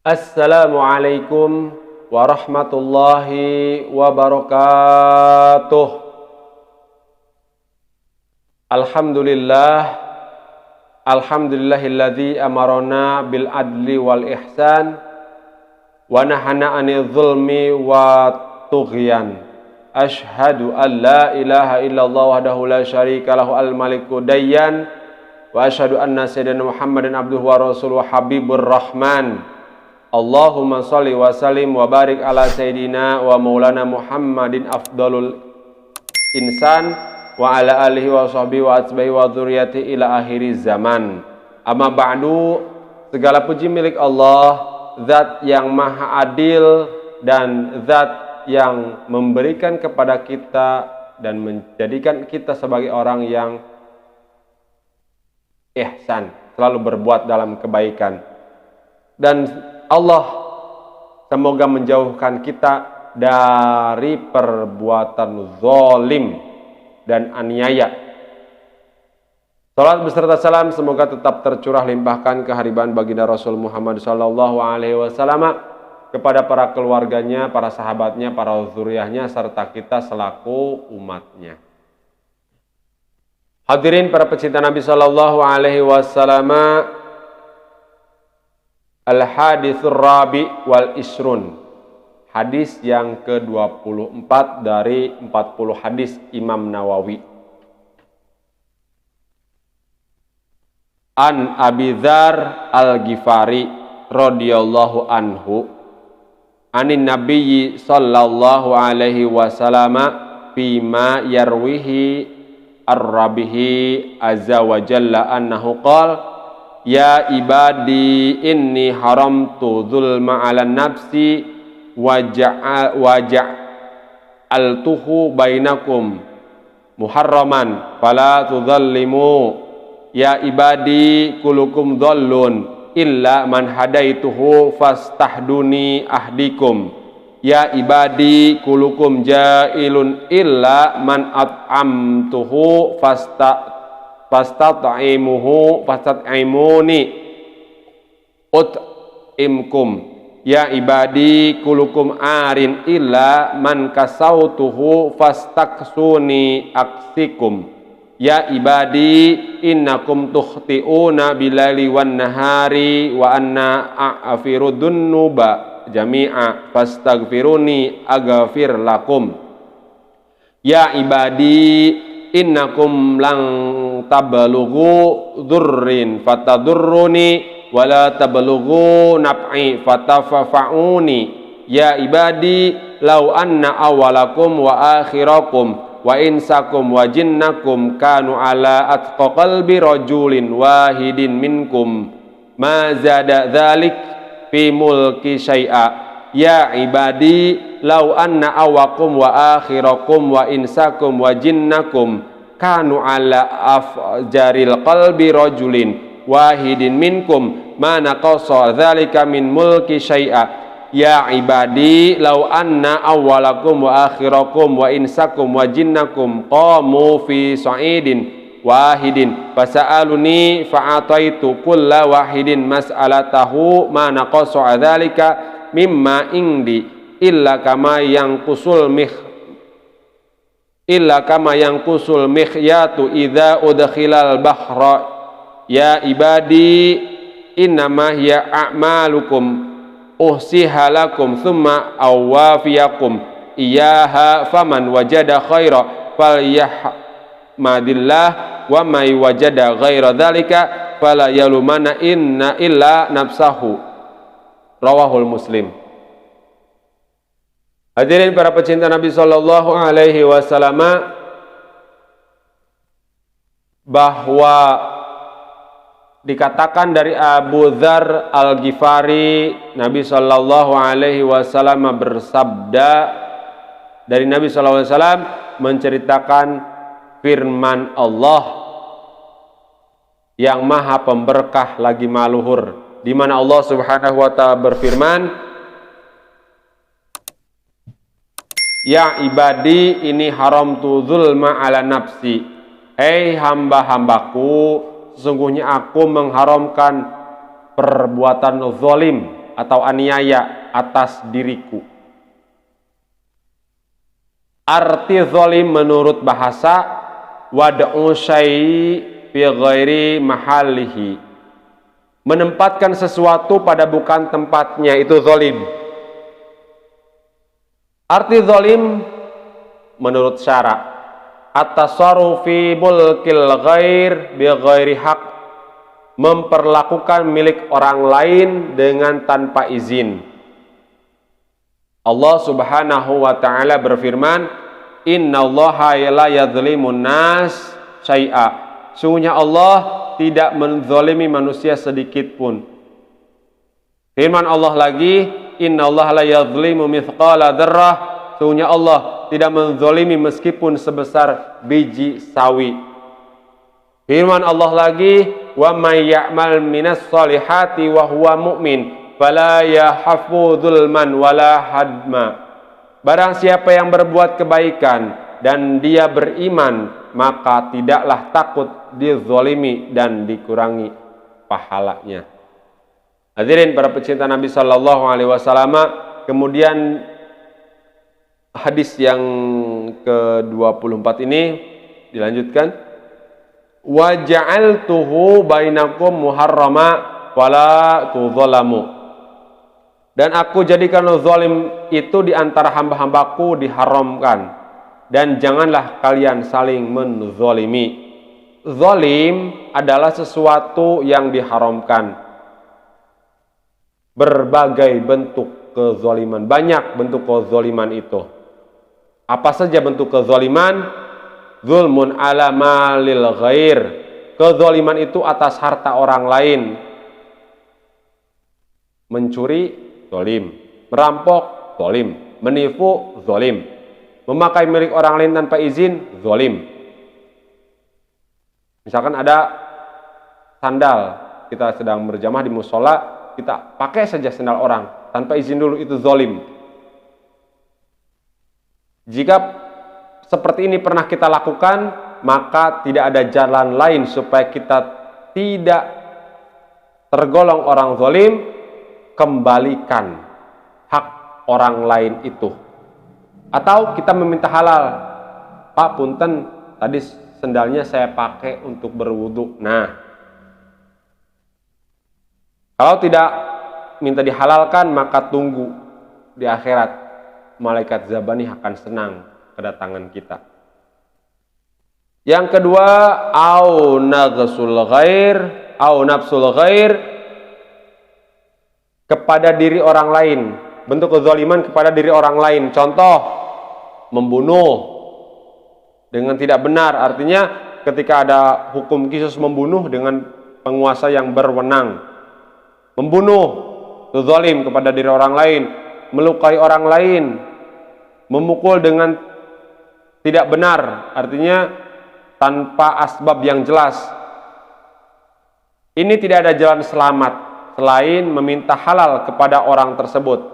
Assalamualaikum warahmatullahi wabarakatuh. Alhamdulillahilladzi amarona bil adli wal ihsan wa nahana 'anil zulmi wa tughyan. Asyhadu an la ilaha illallah wahdahu la syarika lahu al-maliku dayyan wa asyhadu anna sayyidina Muhammadan abduhu wa rasuluhu habibur rahman. Allahumma sholli wa sallim wa barik ala sayyidina wa maulana Muhammadin afdalul insan wa ala alihi wa sahbihi wa atbahi wa dzurriyyati ila akhiriz zaman. Amma ba'du, segala puji milik Allah, zat yang maha adil dan zat yang memberikan kepada kita dan menjadikan kita sebagai orang yang ihsan, selalu berbuat dalam kebaikan. Dan Allah semoga menjauhkan kita dari perbuatan zalim dan aniaya. Salat beserta salam semoga tetap tercurah limpahkan keharibaan baginda Rasul Muhammad sallallahu alaihi wasallam kepada para keluarganya, para sahabatnya, para zuriyahnya, serta kita selaku umatnya. Hadirin para pecinta Nabi sallallahu alaihi wasallam, Al-Hadithur Rabi wal Isrun, hadis yang ke-24 dari 40 hadis Imam Nawawi. An Abi Dzar Al-Ghifari radhiyallahu anhu anin nabiyyi sallallahu alaihi wasallam fima yarwihi ar-rabihi azza wa jalla annahu qala ya ibadi inni haramtu zulma ala nafsi waja'altuhu bainakum muharraman fala tudzallimu ya ibadi kulukum dhallun illa man hadaituhu fastahduni ahdikum ya ibadi kulukum jailun illa man at'amtuhu fastat'imuni ut'imkum ya ibadi kulukum arin illa man kasautuhu fastaksuni aksikum ya ibadi innakum tukhti'una bilali wan nahari wa anna a'afiru dunnuba jami'a fastaghfiruni aghfir lakum ya ibadi innakum lang tabalughu dzurrin fatadurruni wala tabalughu naf'i fatafa'uni ya ibadi law anna awalakum wa akhirakum wa insakum wa jinnakum kanu ala atqa qalbi rajulin wahidin minkum ma zada dzalik fi mulki syai'a ya ibadi law anna awakum wa akhirakum wa insakum wa jinnakum kanu ala afjaril qalbi rajulin wahidin minkum ma naqasa dzalika min mulki syai'a ya ibadi law anna awwalakum wa akhirakum wa insakum wa jinnakum qamu fi sa'idin wahidin fasa'aluni fa'ataitu kulla wahidin mas'alatahu ma naqasa dzalika mimma indi illa kama yang kusul mikhyatu idza udkhilal bahra ya ibadi innama hiya a'malukum uhsiha lakum thumma awafiyakum iyaha faman wajada khaira falyahmadillah wa may wajada ghaira dzalika fala yalumana inna illa nafsahu rawahul Muslim. Hadirin para pecinta Nabi sallallahu alaihi wasallam, bahwa dikatakan dari Abu Dzar Al-Ghifari, Nabi sallallahu alaihi wasallam bersabda, dari Nabi sallallahu alaihi wasallam menceritakan firman Allah yang maha pemberkah lagi maluhur, di mana Allah Subhanahu wa taala berfirman, ya ibadi ini haramtu zulma ala nafsi, hei hamba-hambaku, sesungguhnya aku mengharamkan perbuatan zalim atau aniaya atas diriku. Arti zalim menurut bahasa wad'u syai' fi ghairi mahallihi, menempatkan sesuatu pada bukan tempatnya, itu zalim. Arti zalim menurut syara at-tasarrufu fi mulkil ghair bi ghairi haq, memperlakukan milik orang lain dengan tanpa izin. Allah Subhanahu wa taala berfirman, "Innallaha la yadzlimun nas syai'a." Sungguhnya Allah tidak menzalimi manusia sedikit pun. Firman Allah lagi, "Innallaha la yadzlimu mithqala dzarrah." Sungguhnya Allah tidak menzalimi meskipun sebesar biji sawi. Firman Allah lagi, "Wa may ya'mal minas solihati wa huwa mu'min fala yahfu dzulman wala hadma." Barang siapa yang berbuat kebaikan dan dia beriman, maka tidaklah takut dizalimi dan dikurangi pahalanya. Hadirin para pecinta Nabi sallallahu alaihi wasallam, kemudian hadis yang ke-24 ini dilanjutkan, wa ja'altuhu bainakum muharrama wala tudzalamu. Dan aku jadikan zalim itu di antara hamba-hambaku diharamkan, dan janganlah kalian saling menzalimi. Zalim adalah sesuatu yang diharamkan. Berbagai bentuk kezaliman, banyak bentuk kezaliman itu. Apa saja bentuk kezaliman? Zulmun ala malil ghair, kezaliman itu atas harta orang lain. Mencuri, zalim. Merampok, zalim. Menipu, zalim. Memakai milik orang lain tanpa izin, zalim. Misalkan ada sandal, kita sedang berjamaah di musola, kita pakai saja sandal orang tanpa izin dulu, itu zalim. Jika seperti ini pernah kita lakukan, maka tidak ada jalan lain supaya kita tidak tergolong orang zalim. Kembalikan hak orang lain itu. Atau kita meminta halal. Pak punten, tadi sendalnya saya pakai untuk berwudu. Nah, kalau tidak minta dihalalkan, maka tunggu di akhirat. Malaikat Zabani akan senang kedatangan kita. Yang kedua, au naghsul ghair, au nafsul ghair, kepada diri orang lain. Bentuk kezaliman kepada diri orang lain. Contoh, membunuh dengan tidak benar. Artinya ketika ada hukum khusus membunuh dengan penguasa yang berwenang. Membunuh, itu zalim kepada diri orang lain. Melukai orang lain. Memukul dengan tidak benar. Artinya tanpa asbab yang jelas. Ini tidak ada jalan selamat selain meminta halal kepada orang tersebut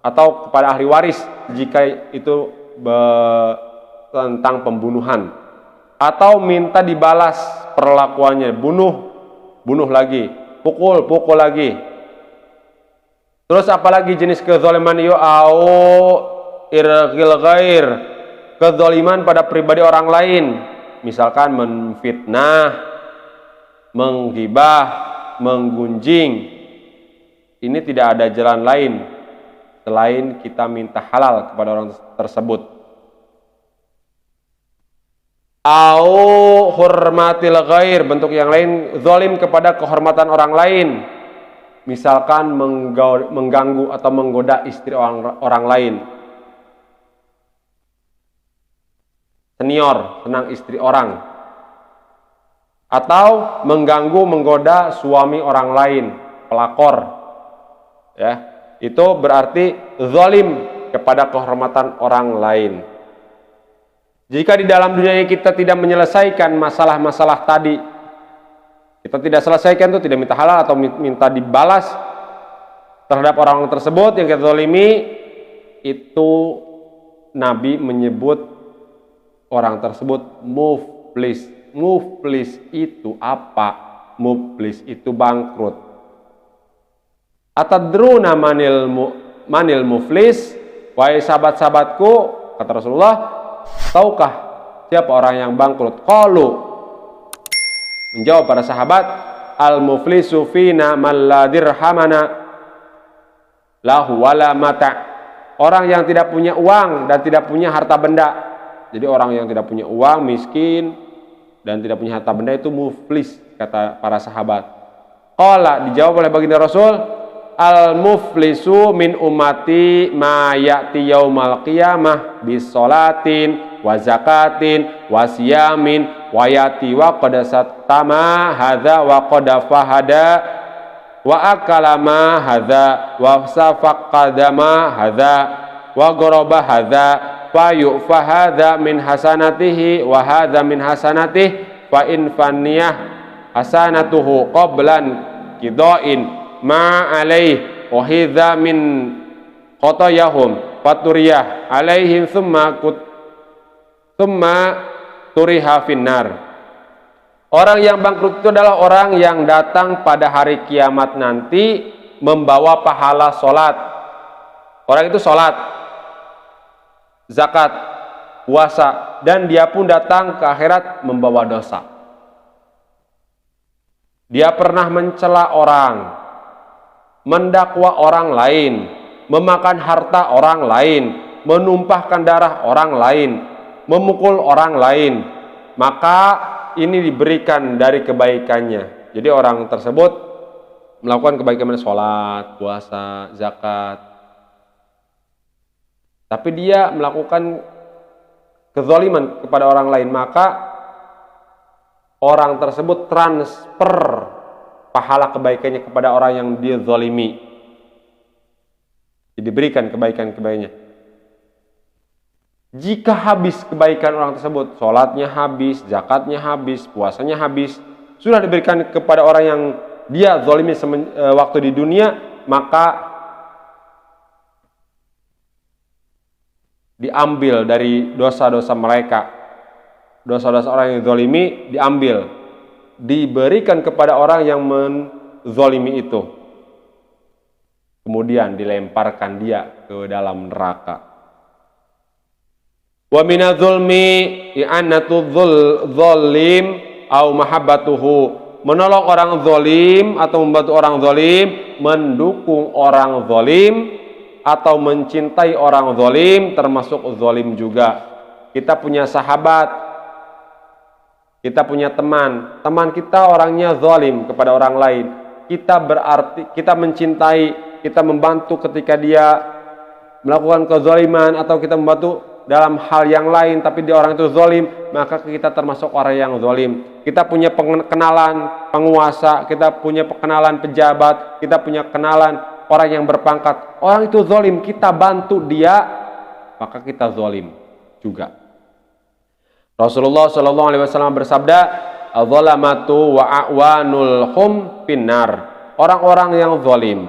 atau kepada ahli waris jika itu tentang pembunuhan, atau minta dibalas perlakuannya, bunuh lagi, pukul lagi. Terus apalagi jenis kezaliman au irghil ghair, kezaliman pada pribadi orang lain, misalkan menfitnah, menghibah, menggunjing. Ini tidak ada jalan lain selain kita minta halal kepada orang tersebut. Au hurmatil ghair, bentuk yang lain, zalim kepada kehormatan orang lain, misalkan mengganggu atau menggoda istri orang lain. Senior senang istri orang, atau mengganggu, menggoda suami orang lain, pelakor, ya, itu berarti zalim kepada kehormatan orang lain. Jika di dalam dunia ini kita tidak menyelesaikan masalah-masalah tadi, kita tidak selesaikan itu, tidak minta halal atau minta dibalas terhadap orang tersebut yang kita zalimi, itu Nabi menyebut orang tersebut muflis. Muflis itu apa? Muflis itu bangkrut. Atadruna manil muflis? Wahai sahabat-sahabatku, kata Rasulullah, tahukah siapa orang yang bangkrut? Qalu, menjawab para sahabat, al-muflisu fina man la dirhamana lahu wala mata. Orang yang tidak punya uang dan tidak punya harta benda. Jadi orang yang tidak punya uang, miskin dan tidak punya harta benda itu muflis, kata para sahabat. Qala, dijawab oleh baginda Rasul, al-muflisu min ummati ma ya'ti yaumal qiyamah bis salatin wa zakatin wa siyamin wa yati wa qad satama hadza wa qad fahada wa akala ma hadza wa safaqadama hadza wa qaraba hadza fa yu'fa hadza min hasanatihi wa hadza min hasanatihi fa in faniyah hasanatuhu qablan qidain ma alaih wahidha min qatayahum faturiyah alaihim thumma turiha finnar. Orang yang bangkrut itu adalah orang yang datang pada hari kiamat nanti membawa pahala sholat. Orang itu sholat, zakat, puasa, dan dia pun datang ke akhirat membawa dosa. Dia pernah mencela orang, mendakwa orang lain, memakan harta orang lain, menumpahkan darah orang lain, memukul orang lain, maka ini diberikan dari kebaikannya. Jadi orang tersebut melakukan kebaikan, sholat, puasa, zakat, tapi dia melakukan kezaliman kepada orang lain, maka orang tersebut transfer pahala kebaikannya kepada orang yang dia zalimi. Diberikan kebaikan-kebaikannya. Jika habis kebaikan orang tersebut, sholatnya habis, zakatnya habis, puasanya habis, sudah diberikan kepada orang yang dia zalimi waktu di dunia, maka diambil dari dosa-dosa mereka. Dosa-dosa orang yang zalimi diambil, diberikan kepada orang yang menzalimi itu, kemudian dilemparkan dia ke dalam neraka. Wa minadz zulmi i'anatu zalim au mahabbatuhu, menolong orang zalim atau membantu orang zalim, mendukung orang zalim atau mencintai orang zalim, termasuk zalim juga. Kita punya sahabat, kita punya teman kita orangnya zalim kepada orang lain. Kita berarti kita mencintai, kita membantu ketika dia melakukan kezaliman, atau kita membantu dalam hal yang lain tapi dia orang itu zalim, maka kita termasuk orang yang zalim. Kita punya kenalan penguasa, kita punya kenalan pejabat, kita punya kenalan orang yang berpangkat, orang itu zalim, kita bantu dia, maka kita zalim juga. Rasulullah SAW bersabda, "Adzalamatu wa a'wanul hum finnar." Orang-orang yang zalim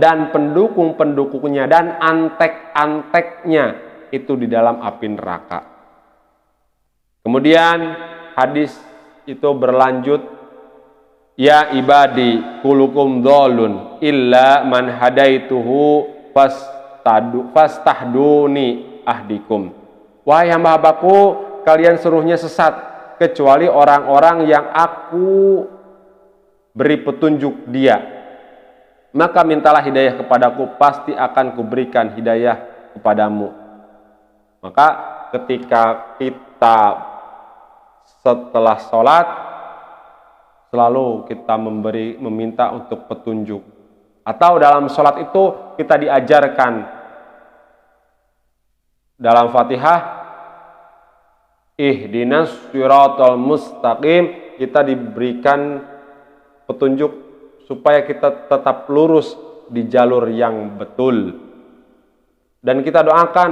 dan pendukung-pendukungnya dan antek-anteknya itu di dalam api neraka. Kemudian hadis itu berlanjut, "Ya ibadi kulukum dhalun illa man hadaituhu fastahduni ahdikum." Wahai hamba-hambaku, kalian seluruhnya sesat kecuali orang-orang yang aku beri petunjuk dia. Maka mintalah hidayah kepadaku, pasti akan kuberikan hidayah kepadamu. Maka ketika kita setelah sholat, selalu kita meminta untuk petunjuk. Atau dalam sholat itu kita diajarkan dalam Fatihah, ihdinas siratal mustaqim, kita diberikan petunjuk supaya kita tetap lurus di jalur yang betul. Dan kita doakan,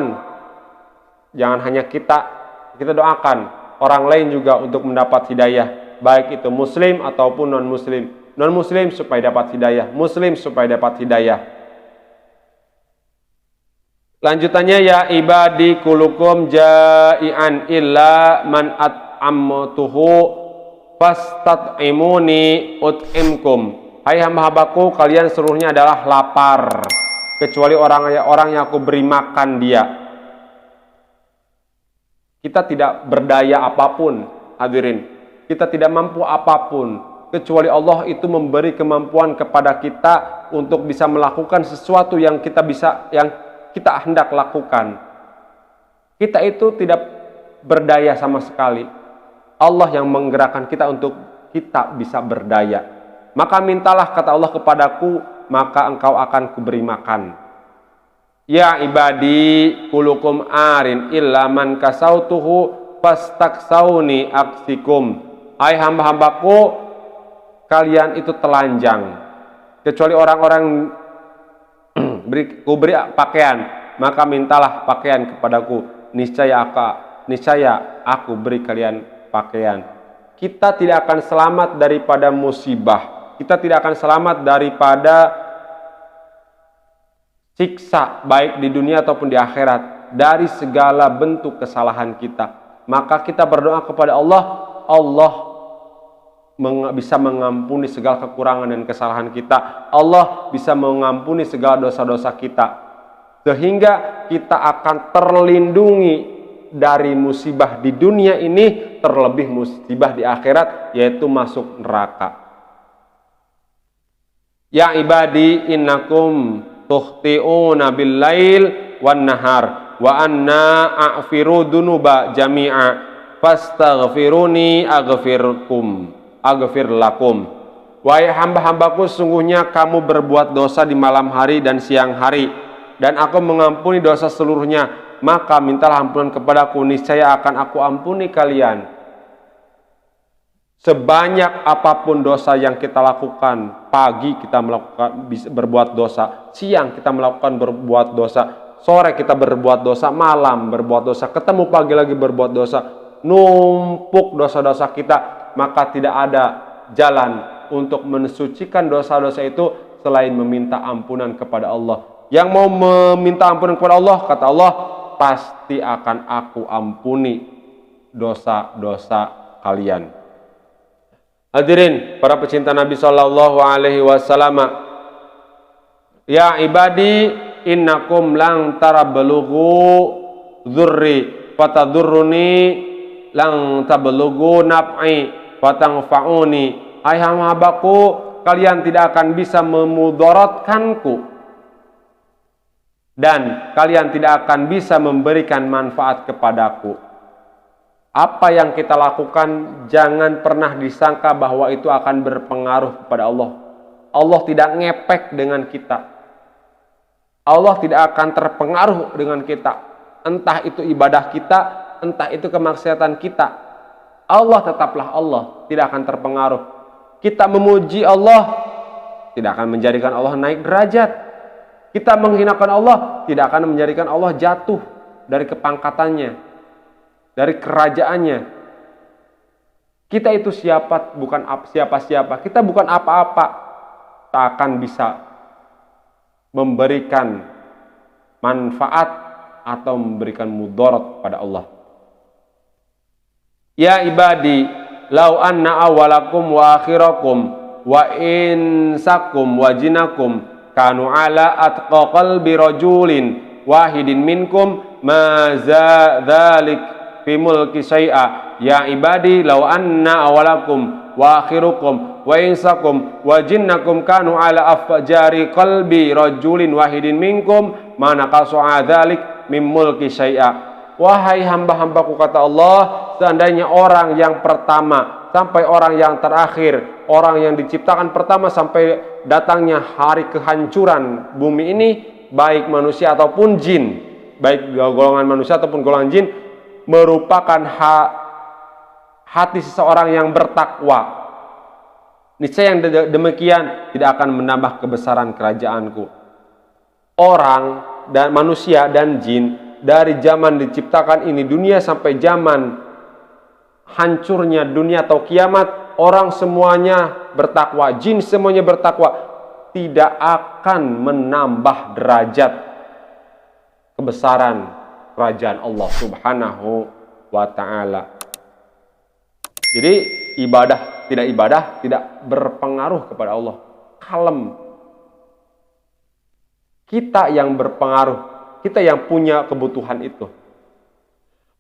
jangan hanya kita doakan orang lain juga untuk mendapat hidayah, baik itu muslim ataupun non-muslim. Non-muslim supaya dapat hidayah, muslim supaya dapat hidayah. Lanjutannya, ya ibadi kulukum ja'ian illa man at'amtuhu fastat'imuni ut'imkum. Hai hamba-hambaku, kalian seluruhnya adalah lapar, kecuali orang yang aku beri makan dia. Kita tidak berdaya apapun, hadirin. Kita tidak mampu apapun, kecuali Allah itu memberi kemampuan kepada kita untuk bisa melakukan sesuatu yang kita hendak lakukan. Kita itu tidak berdaya sama sekali. Allah yang menggerakkan kita untuk kita bisa berdaya. Maka mintalah, kata Allah, kepadaku, maka engkau akan kuberi makan. Ya ibadi kulukum arin illa man kasautuhu fastaksauni aksikum. Hai hamba-hambaku, kalian itu telanjang, kecuali orang-orang kuberi pakaian, maka mintalah pakaian kepadaku, niscaya aku beri kalian pakaian. Kita tidak akan selamat daripada musibah. Kita tidak akan selamat daripada siksa, baik di dunia ataupun di akhirat, dari segala bentuk kesalahan kita. Maka kita berdoa kepada Allah, Allah bisa mengampuni segala kekurangan dan kesalahan kita. Allah bisa mengampuni segala dosa-dosa kita, sehingga kita akan terlindungi dari musibah di dunia ini, terlebih musibah di akhirat, yaitu masuk neraka. Ya ibadi innakum tukhti'una bil-lail wan nahar wa anna a'firu dunuba jami'a fastaghfiruni aghfir lakum. Wahai hamba-hambaku, sungguhnya kamu berbuat dosa di malam hari dan siang hari, dan aku mengampuni dosa seluruhnya. Maka mintalah ampunan kepadaku, niscaya akan aku ampuni kalian. Sebanyak apapun dosa yang kita lakukan, pagi kita melakukan berbuat dosa, siang kita melakukan berbuat dosa, sore kita berbuat dosa, malam berbuat dosa, ketemu pagi lagi berbuat dosa, numpuk dosa-dosa kita, maka tidak ada jalan untuk mensucikan dosa-dosa itu selain meminta ampunan kepada Allah. Yang mau meminta ampunan kepada Allah, kata Allah, pasti akan aku ampuni dosa-dosa kalian. Hadirin para pecinta Nabi sallallahu alaihi wasallam, ya ibadi innakum lang tarablugu dzurri fatadurruni lang tablughu naf'i fatangfa'uni. Hai hamba-hambaku, kalian tidak akan bisa memudaratkanku dan kalian tidak akan bisa memberikan manfaat kepadaku. Apa yang kita lakukan jangan pernah disangka bahwa itu akan berpengaruh kepada Allah. Allah tidak ngepek dengan kita. Allah tidak akan terpengaruh dengan kita. Entah itu ibadah kita, entah itu kemaksiatan kita. Allah tetaplah Allah, tidak akan terpengaruh. Kita memuji Allah, tidak akan menjadikan Allah naik derajat. Kita menghinakan Allah, tidak akan menjadikan Allah jatuh dari kepangkatannya, dari kerajaannya. Kita itu bukan siapa-siapa. Kita bukan apa-apa. Tak akan bisa memberikan manfaat atau memberikan mudarat pada Allah. Ya ibadi, lau anna awalakum wa akhirakum wa insakum wa jinakum kanu ala atqa qalbi rajulin wahidin minkum ma za dzalik fi mulki syai'a. Ya ibadi law anna awalakum wa akhirukum wa insakum wa jinnakum kanu ala afjari qalbi rajulin wahidin minkum ma naqasu'a dzalik min mulki syai'a. Wahai hamba-hambaku, kata Allah, seandainya orang yang pertama sampai orang yang terakhir, orang yang diciptakan pertama sampai datangnya hari kehancuran bumi ini, baik manusia ataupun jin, baik golongan manusia ataupun golongan jin, merupakan hati seseorang yang bertakwa, niscaya yang demikian tidak akan menambah kebesaran kerajaanku. Orang dan manusia dan jin dari zaman diciptakan ini dunia sampai zaman hancurnya dunia atau kiamat, orang semuanya bertakwa, jin semuanya bertakwa, tidak akan menambah derajat kebesaran kerajaan Allah Subhanahu wa ta'ala. Jadi ibadah tidak berpengaruh kepada Allah. kalem. Kita yang berpengaruh, kita yang punya kebutuhan itu.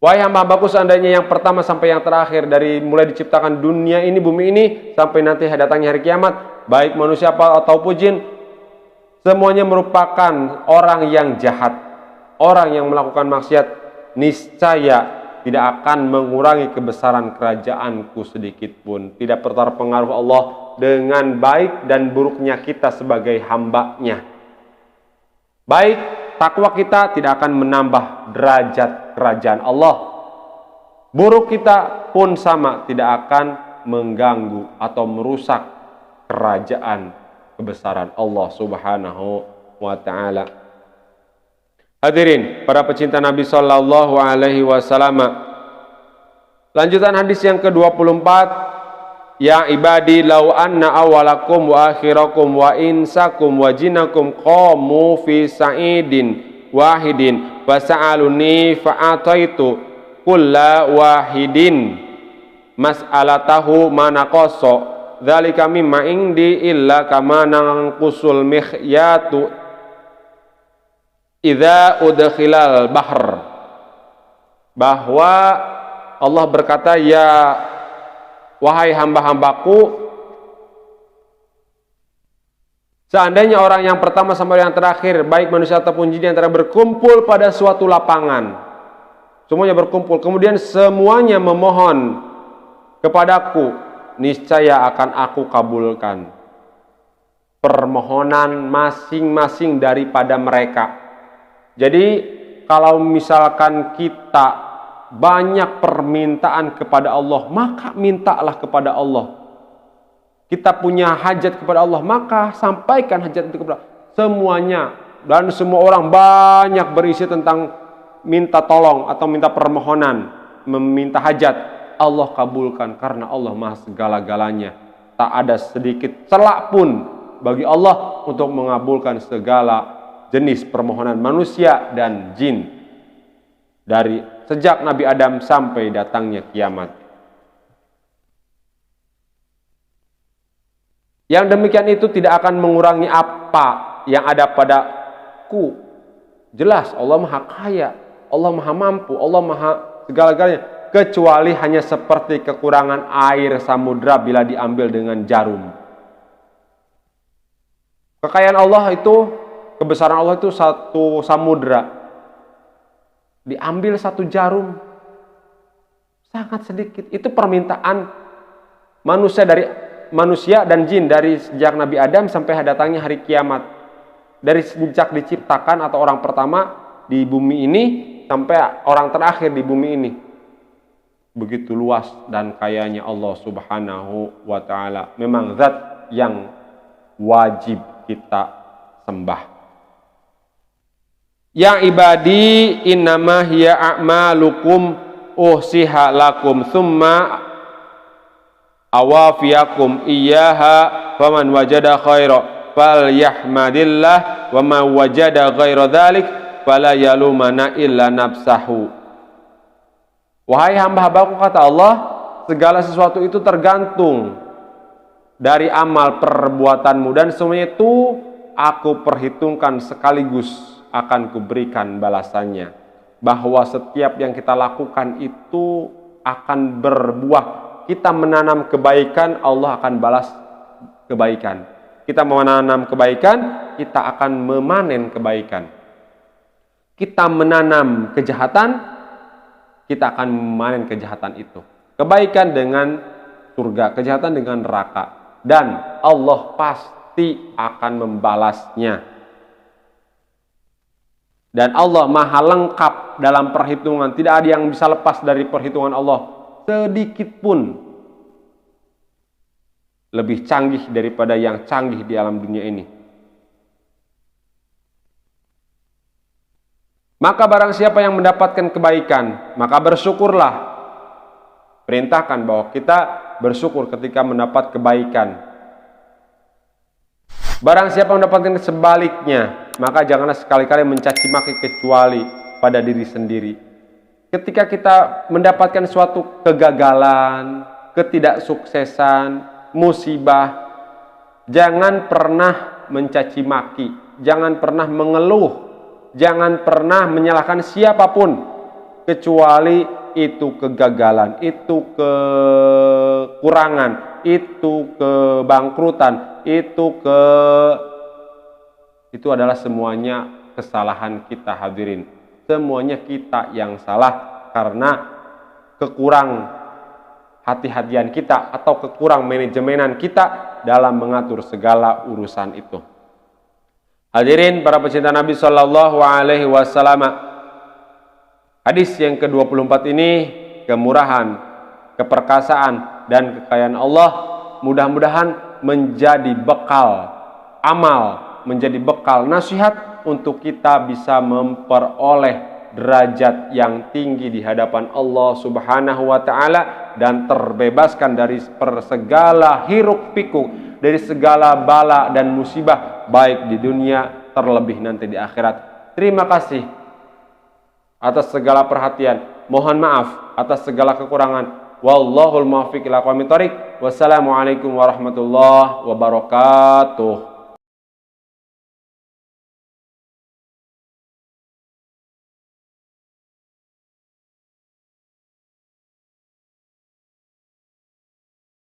Wahai hamba-hambaku, seandainya yang pertama sampai yang terakhir, dari mulai diciptakan dunia ini, bumi ini, sampai nanti datangnya hari kiamat, baik manusia ataupun jin, semuanya merupakan orang yang jahat, orang yang melakukan maksiat, niscaya tidak akan mengurangi kebesaran kerajaanku sedikit pun. Tidak terpengaruh Allah dengan baik dan buruknya kita sebagai hambanya. Baik takwa kita tidak akan menambah derajat kerajaan Allah. Buruk kita pun sama, tidak akan mengganggu atau merusak kerajaan kebesaran Allah Subhanahu wa ta'ala. Hadirin, para pecinta Nabi sallallahu alaihi wasallam. Lanjutan hadis yang ke-24. Ya ibadi law anna awalakum wa akhirakum wa insakum wa jinakum qamu fi sa'idin wahidin fasa'aluni fa'ataitu kulla wahidin mas'alatahu manaqasa dzalika mimma indi illa kama nanqusul mikhyatu idza udkhilal bahr. Bahwa Allah berkata, ya wahai hamba-hambaku, seandainya orang yang pertama sampai yang terakhir, baik manusia ataupun jin, antara berkumpul pada suatu lapangan, semuanya berkumpul, kemudian semuanya memohon kepadaku, niscaya akan aku kabulkan permohonan masing-masing daripada mereka. Jadi kalau misalkan kita banyak permintaan kepada Allah, maka mintalah kepada Allah. Kita punya hajat kepada Allah, maka sampaikan hajat itu kepada Allah. Semuanya dan semua orang banyak berisi tentang minta tolong atau minta permohonan, meminta hajat. Allah kabulkan karena Allah Maha segala-galanya. Tak ada sedikit celah pun bagi Allah untuk mengabulkan segala jenis permohonan manusia dan jin. Dari sejak Nabi Adam sampai datangnya kiamat. Yang demikian itu tidak akan mengurangi apa yang ada padaku. Jelas Allah Maha Kaya, Allah Maha Mampu, Allah Maha segala-galanya, kecuali hanya seperti kekurangan air samudra bila diambil dengan jarum. Kekayaan Allah itu, kebesaran Allah itu satu samudra. Diambil satu jarum, sangat sedikit. Itu permintaan manusia dan jin dari sejak Nabi Adam sampai datangnya hari kiamat. Dari sejak diciptakan atau orang pertama di bumi ini sampai orang terakhir di bumi ini. Begitu luas dan kayanya Allah Subhanahu wa ta'ala. Memang zat yang wajib kita sembah. Ya ibadi innama hiya a'malukum uhsiha lakum thumma awafiyakum iyyaha faman wajada khaira falyahmadillah wa man wajada ghaira dzalik fala yalumana illa nafsahu. Wahai hamba-hambaku, kata Allah, segala sesuatu itu tergantung dari amal perbuatanmu dan semuanya itu aku perhitungkan sekaligus akan kuberikan balasannya. Bahwa setiap yang kita lakukan itu akan berbuah. Kita menanam kebaikan, Allah akan balas kebaikan. Kita menanam kebaikan, kita akan memanen kebaikan. Kita menanam kejahatan, kita akan memanen kejahatan itu. Kebaikan dengan surga, kejahatan dengan neraka. Dan Allah pasti akan membalasnya. Dan Allah Maha lengkap dalam perhitungan. Tidak ada yang bisa lepas dari perhitungan Allah sedikit pun. Lebih canggih daripada yang canggih di alam dunia ini. Maka barang siapa yang mendapatkan kebaikan, maka bersyukurlah. Perintahkan bahwa kita bersyukur ketika mendapat kebaikan. Barang siapa mendapatkan sebaliknya, maka janganlah sekali-kali mencaci maki kecuali pada diri sendiri. Ketika kita mendapatkan suatu kegagalan, ketidaksuksesan, musibah, Jangan pernah mencaci maki, jangan pernah mengeluh, jangan pernah menyalahkan siapapun kecuali itu kegagalan, itu kekurangan, itu kebangkrutan, itu adalah semuanya kesalahan kita hadirin. Semuanya kita yang salah karena kekurang hati-hatian kita atau kekurang manajemenan kita dalam mengatur segala urusan itu. Hadirin para pecinta Nabi Shallallahu Alaihi Wasallam, hadis yang ke-24 ini kemurahan, keperkasaan dan kekayaan Allah mudah-mudahan menjadi bekal amal, menjadi bekal nasihat untuk kita bisa memperoleh derajat yang tinggi di hadapan Allah Subhanahu wa taala dan terbebaskan dari segala hiruk pikuk, dari segala bala dan musibah baik di dunia terlebih nanti di akhirat. Terima kasih atas segala perhatian. Mohon maaf atas segala kekurangan. Wallahul muwaffiq ila aqwamit thoriq. Wassalamualaikum warahmatullahi wabarakatuh.